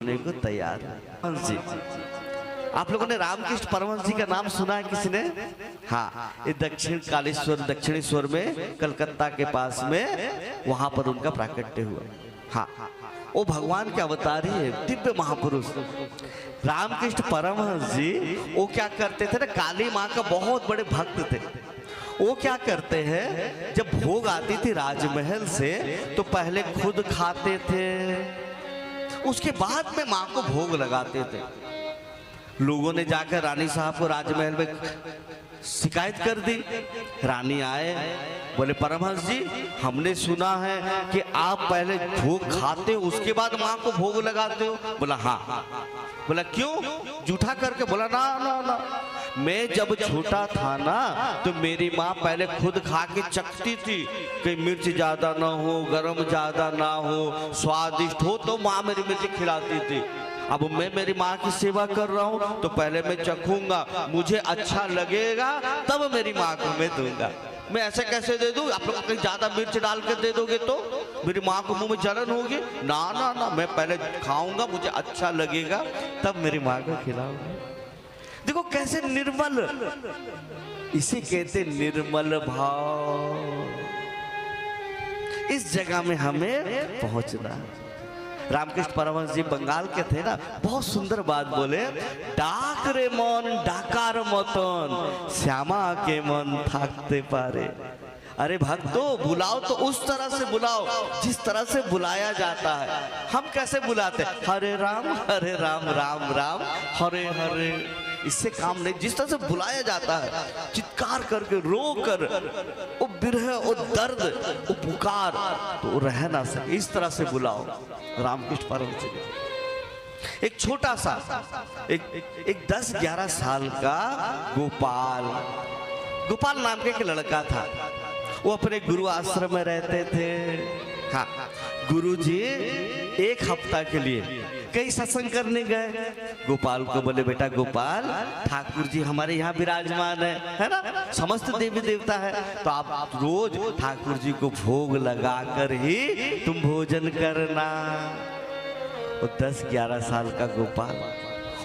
को तैयार है जी। आप लोगों ने रामकृष्ण परमहंस जी का नाम सुना है किसी ने? हाँ, ये दक्षिणेश्वर में कलकत्ता के पास में वहां पर उनका प्राकट्य हुआ। हाँ, वो भगवान के अवतारी है, दिव्य महापुरुष रामकृष्ण परमहंस जी। वो क्या करते थे ना, काली माँ का बहुत बड़े भक्त थे। वो क्या करते हैं, जब भोग आती थी राजमहल से तो पहले खुद खाते थे, उसके बाद में माँ को भोग लगाते थे। लोगों ने जाकर रानी साहब को राजमहल में शिकायत कर दी। रानी आए, बोले परमहंस जी हमने सुना है कि आप पहले भोग खाते हो उसके बाद माँ को भोग लगाते हो। बोला हाँ। बोला क्यों? जूठा करके। बोला ना ना ना, मैं जब छोटा था ना तो मेरी माँ पहले खुद खा के चखती थी कि मिर्च ज्यादा ना हो, गरम ज्यादा ना हो, स्वादिष्ट हो, तो माँ मेरी मिर्च खिलाती थी। अब मैं मेरी माँ की सेवा कर रहा हूँ तो पहले मैं चखूंगा, मुझे अच्छा लगेगा तब मेरी माँ को मैं दूंगा। मैं ऐसे कैसे दे दूं? आप लोग कहीं ज्यादा मिर्च डाल के दे दोगे तो मेरी माँ को मुंह में जलन होगी। ना ना ना, मैं पहले खाऊंगा, मुझे अच्छा लगेगा तब मेरी माँ को खिलाऊंगा। देखो कैसे निर्मल, इसे कहते निर्मल भाव। इस जगह में हमें पहुंचना। रामकृष्ण परमहंस जी बंगाल के थे ना, बहुत सुंदर बात बोले, डाक रे मन डाकार मतन श्यामा के मन थाकते पारे। अरे भक्तों, बुलाओ तो उस तरह से बुलाओ जिस तरह से बुलाया जाता है। हम कैसे बुलाते? हरे राम राम राम हरे हरे। इससे काम नहीं, जिस तरह से बुलाया जाता है, चित्कार करके रो कर, वो बिरह, वो दर्द, वो पुकार, तो रह ना सके, इस तरह से बुलाओ। रामकृष्ण परमहंस जी एक छोटा सा एक 10-11 साल का गोपाल नाम के एक लड़का था। वो अपने गुरु आश्रम में रहते थे। हाँ, गुरुजी एक हफ्ता के लिए कई सत्संग करने गए। गोपाल को बोले, बेटा गोपाल, ठाकुर जी हमारे यहाँ विराजमान है ना, समस्त देवी देवता है, तो आप रोज ठाकुर जी को भोग लगाकर ही तुम भोजन करना। वो 10-11 साल का गोपाल,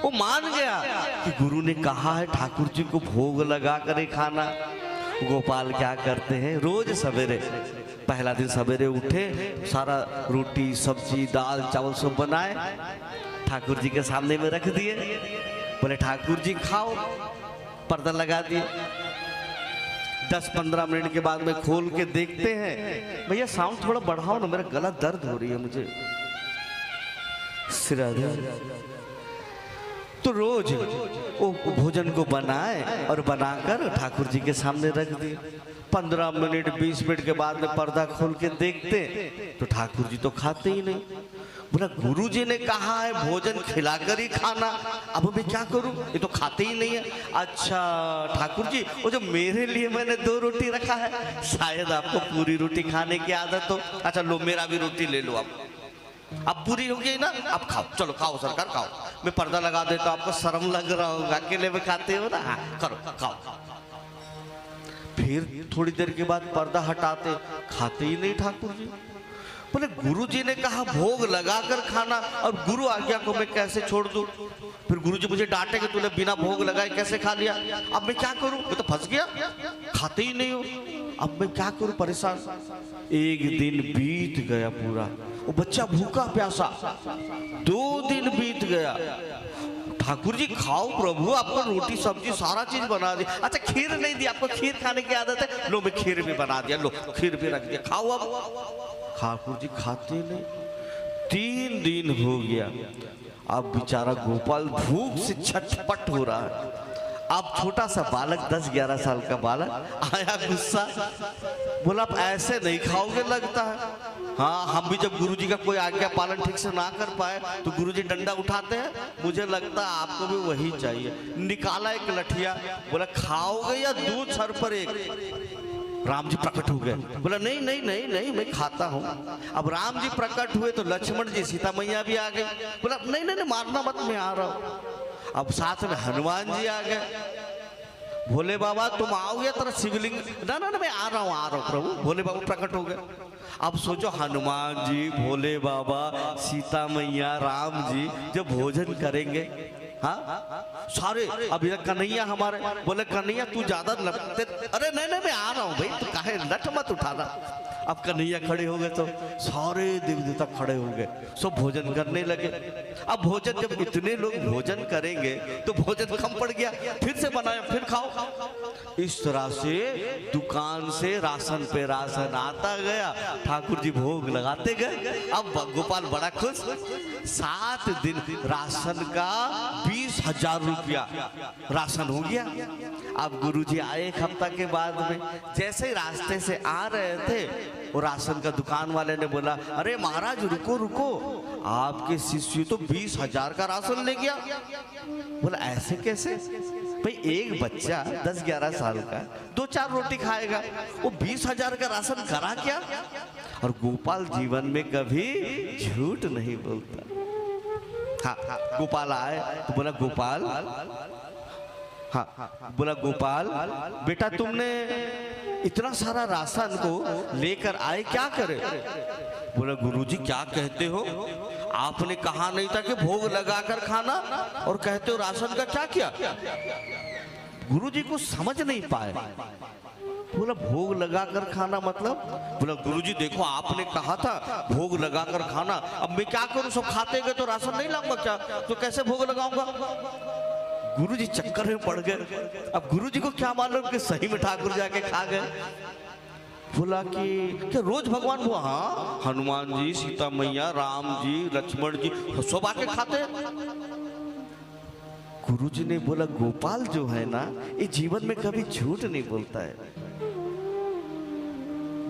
वो मान गया कि गुरु ने कहा है ठाकुर जी को भोग लगा कर ही खाना। गोपाल क्या करते हैं, रोज सवेरे, पहला दिन सवेरे उठे, सारा रोटी सब्जी दाल चावल सब बनाए, ठाकुर जी के सामने में रख दिए। बोले ठाकुर जी खाओ, पर्दा लगा दिए। 10-15 मिनट के बाद में खोल के देखते हैं, भैया साउंड थोड़ा बढ़ाओ ना, मेरा गला दर्द हो रही है मुझे। तो रोज वो भोजन को बनाए और बनाकर ठाकुर जी के सामने रख दिए। 15 मिनट 20 मिनट के बाद में पर्दा खोल के देखते तो ठाकुर जी तो खाते ही नहीं। बोला गुरु जी ने कहा है भोजन खिलाकर ही खाना, अब मैं क्या करूं, ये तो खाते ही नहीं है। अच्छा ठाकुर जी, वो जो मेरे लिए मैंने 2 रोटी रखा है, शायद आपको पूरी रोटी खाने की आदत हो। अच्छा लो, मेरा भी रोटी ले लो, अब पूरी हो गई ना, अब खाओ, चलो खाओ सरकार खाओ। मैं पर्दा लगा देता हूं, आपको शर्म लग रहा होगा, अकेले में खाते हो ना, हाँ करो खाओ। फिर थोड़ी देर के बाद पर्दा हटाते, खाते ही नहीं ठाकुर जी। बोले गुरु जी ने कहा भोग लगाकर खाना, और गुरु आज्ञा को मैं कैसे छोड़ दूं? फिर गुरु जी मुझे डांटे कि तूने बिना भोग लगाए कैसे खा लिया। अब मैं क्या करूं, मैं तो फंस गया, खाते ही नहीं हो, अब मैं क्या करूं, परेशान। एक दिन बीत गया पूरा, वो बच्चा भूखा प्यासा, 2 दिन बीत गया। ठाकुर जी खाओ प्रभु, आपको रोटी सब्जी सारा चीज बना दी। अच्छा खीर नहीं दी, आपको खीर खाने की आदत है, लो मैं खीर भी बना दिया, लो खीर भी रख दिया, खाओ। अब ठाकुर जी खाते नहीं। 3 दिन हो गया, अब बेचारा गोपाल भूख से छटपट हो रहा है। अब छोटा सा बालक, 10-11 साल का बालक आया, गुस्सा, बोला आप ऐसे नहीं खाओगे लगता है। हाँ, हम भी जब गुरुजी का कोई आज्ञा पालन ठीक से ना कर पाए तो गुरुजी डंडा उठाते हैं, मुझे लगता है आपको भी वही चाहिए। निकाला एक लठिया, बोला खाओगे या दूध सर पर एक। राम जी प्रकट हो गए, बोला नहीं नहीं नहीं नहीं मैं खाता हूँ। अब राम जी प्रकट हुए तो लक्ष्मण जी सीता मैया भी आ गई, बोला नहीं नहीं नहीं मारना मत, मैं आ रहा हूँ। अब साथ में हनुमान जी आ गए, भोले बाबा तुम आओगे तेरा शिवलिंग, ना ना ना मैं आ रहा हूँ प्रभु। भोले बाबा प्रकट हो गए। अब सोचो हनुमान जी, भोले बाबा, सीता मैया, राम जी जब भोजन करेंगे, हाँ सारे, अब ये कन्हैया हमारे, बोले कन्हैया तू ज्यादा लगते, अरे नहीं नहीं मैं आ रहा हूँ भाई, तू काहे लठ मत उठाना। अब कन्हैया खड़े हो गए तो सारे देवी देवता खड़े हो गए, सब भोजन करने लगे। अब भोजन जब इतने लोग भोजन करेंगे तो भोजन कम पड़ गया, फिर से बनाया, फिर खाओ। इस तरह से दुकान से राशन पे राशन आता गया, ठाकुर जी भोग लगाते गए। अब गोपाल बड़ा खुश, 7 दिन राशन का 20,000 रुपया राशन हो गया। अब गुरुजी आए 1 हफ्ता के बाद में, जैसे ही रास्ते से आ रहे थे वो राशन का दुकान वाले ने बोला, अरे महाराज रुको रुको, आपके शिष्य तो 20,000 का राशन ले गया। बोला ऐसे कैसे भाई, एक बच्चा 10-11 साल का 2-4 रोटी खाएगा, वो 20,000 का राशन करा क्या। और गोपाल जीवन में कभी झूठ नहीं बोलता। हाँ गोपाल आए तो बोला गोपाल, हाँ बोला गोपाल बेटा तुमने इतना सारा राशन को लेकर आए क्या करे। बोला गुरुजी क्या कहते हो, आपने कहा नहीं था कि भोग लगाकर खाना, और कहते हो राशन का क्या किया। गुरुजी को समझ नहीं पाए। बोला भोग लगाकर खाना मतलब, बोला गुरुजी देखो आपने कहा था भोग लगाकर खाना, अब मैं क्या करूं, सब खाते गए तो राशन नहीं लाऊंगा क्या, तो कैसे भोग लगाऊंगा। गुरुजी चक्कर में पड़ गए। अब गुरुजी को क्या मालूम कि सही में ठाकुर जाके खा गए। बोला कि क्या रोज भगवान हुआ, हाँ हनुमान जी, सीता मैया, राम जी, लक्ष्मण जी सब आके खाते। गुरुजी ने बोला गोपाल जो है ना ये जीवन में कभी झूठ नहीं बोलता है।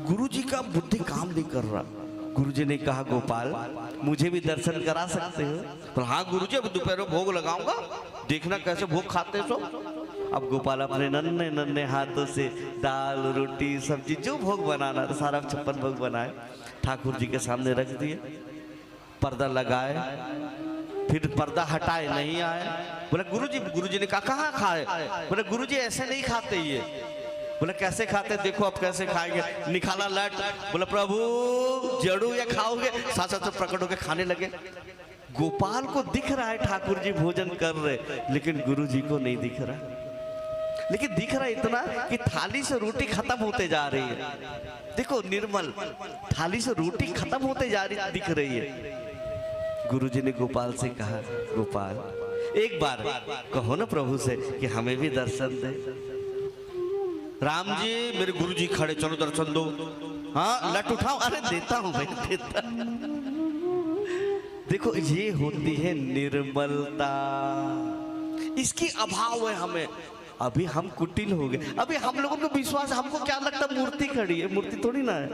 गुरुजी का बुद्धि काम नहीं कर रहा। गुरुजी ने कहा गोपाल मुझे भी दर्शन करा सकते हो। तो हाँ गुरुजी अब दोपहर में भोग लगाऊंगा, देखना कैसे भोग खाते सो। अब गोपाल अपने नन्हे नन्हे हाथों से दाल रोटी सब्जी जो भोग बनाना था सारा 56 भोग बनाए, ठाकुर जी के सामने रख दिए। पर्दा लगाए, फिर पर्दा हटाए, नहीं आए। बोले गुरुजी ने कहा कहाँ खाए। बोले गुरुजी ऐसे नहीं खाते ये। बोले कैसे खाते, देखो अब कैसे खाएंगे। निकाला लट, बोले प्रभु जड़ू या खाओगे, साथ साथ प्रकट होकर खाने लगे। गोपाल को दिख रहा है ठाकुर जी भोजन कर रहे, लेकिन गुरु जी को नहीं दिख रहा। लेकिन दिख रहा इतना कि थाली से रोटी खत्म होते जा रही है। देखो निर्मल, थाली से रोटी खत्म होते जा रही दिख रही है। गुरु जी ने गोपाल से कहा गोपाल एक बार कहो ना प्रभु से कि हमें भी दर्शन दे। राम जी मेरे गुरु जी खड़े, चलो दर्शन दो। हाँ लट उठाओ, अरे देता हूं भाई देता। देखो ये होती है निर्मलता, इसकी अभाव है हमें। अभी हम कुटिल हो गए। अभी हम लोगों को विश्वास, हमको क्या लगता मूर्ति खड़ी है, मूर्ति थोड़ी ना है।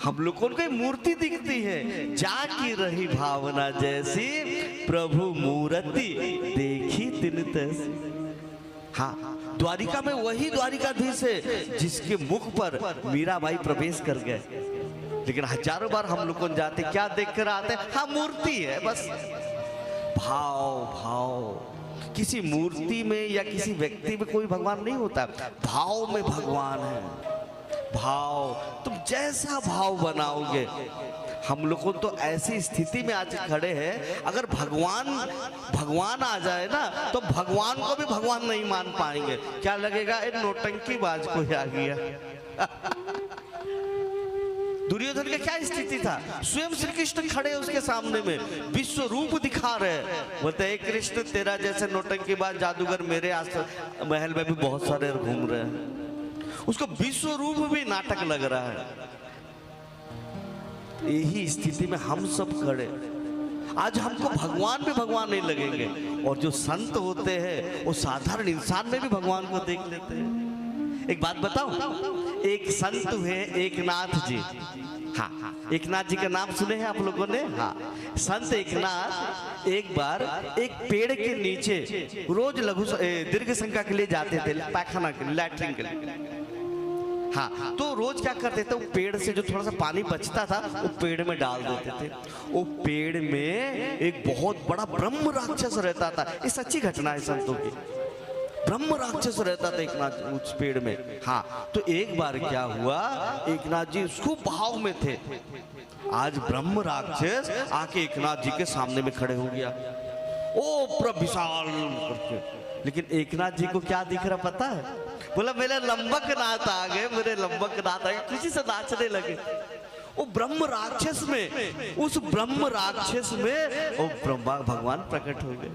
हम लोगों को मूर्ति दिखती है। जाकी रही भावना जैसी, प्रभु मूर्ति देखी तिन तैसी। हाँ द्वारिका में वही द्वारिकाधीश है जिसके मुख पर मीराबाई प्रवेश कर गए। लेकिन हजारों बार हम लोग जाते, क्या देख कर आते, हाँ मूर्ति है बस। भाव भाव, किसी मूर्ति में या किसी व्यक्ति में कोई भगवान नहीं होता, भाव में भगवान है। भाव, तुम जैसा भाव बनाओगे। हम लोग तो ऐसी स्थिति में आज खड़े हैं, अगर भगवान आ जाए ना तो भगवान को भी भगवान नहीं मान पाएंगे। क्या लगेगा, एक नौटंकी बाज को आ गया। दुर्योधन का क्या स्थिति था, स्वयं श्री कृष्ण खड़े उसके सामने में, विश्व रूप दिखा रहे। बोलते हैं कृष्ण तेरा जैसे नौटंकीबाज जादूगर मेरे आस महल में भी बहुत सारे घूम रहे हैं। उसको विश्व रूप भी नाटक लग रहा है। यही स्थिति में हम सब खड़े। आज हमको भगवान भी भगवान नहीं लगेंगे, और जो संत होते हैं वो साधारण इंसान में भी भगवान को देख लेते हैं। एक बात बताऊं, एक संत हुए एकनाथ जी। हाँ एकनाथ जी का नाम सुने हैं आप लोगों ने। हाँ संत एकनाथ एक बार एक पेड़ के नीचे रोज लघु दीर्घ संख्या के लिए जाते थे, पैखाना के लिए, लैट्रिन के लिए। हाँ तो रोज क्या करते थे, वो पेड़ से जो थोड़ा सा पानी बचता था वो पेड़ में डाल देते थे। वो पेड़ में एक बहुत बड़ा ब्रह्म राक्षस रहता था। ये सच्ची घटना है संतों की। ब्रह्म राक्षस रहता था एकनाथ उस पेड़ में। हाँ, तो एक बार क्या हुआ, एकनाथ जी खूब भाव में थे। आज ब्रह्म राक्षस आके एकनाथ जी के सामने में खड़े हो गया, ओ प्रविशाल करके। लेकिन एकनाथ जी को क्या दिख रहा पता है? बोला मेरे लंबक नाथ आ गए, मेरे लंबक नाथ आ गए, खुशी से नाचने लगे। वो ब्रह्म राक्षस में, उस ब्रह्म राक्षस में वो ब्रह्मा भगवान प्रकट हो गए।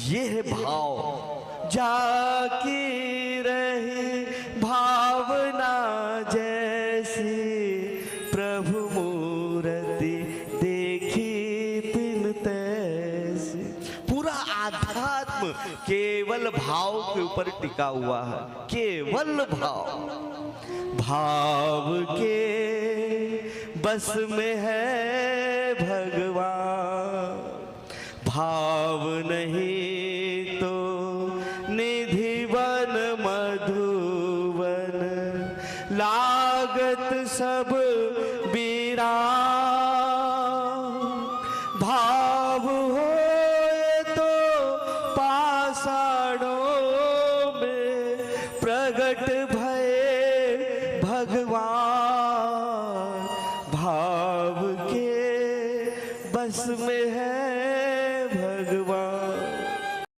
ये है भाव, जाकी रही भावना जैसी, प्रभु मूर्ति देखी तिन तैसी। पूरा आध्यात्म केवल भाव के ऊपर टिका हुआ है, केवल भाव। भाव के बस में है भगवान, भाव नहीं तो निधिवन मधुवन, लागत सब बीरा। भाव होए तो पाषाणों में प्रगट भये भगवान। भाव के बस में है भगवान।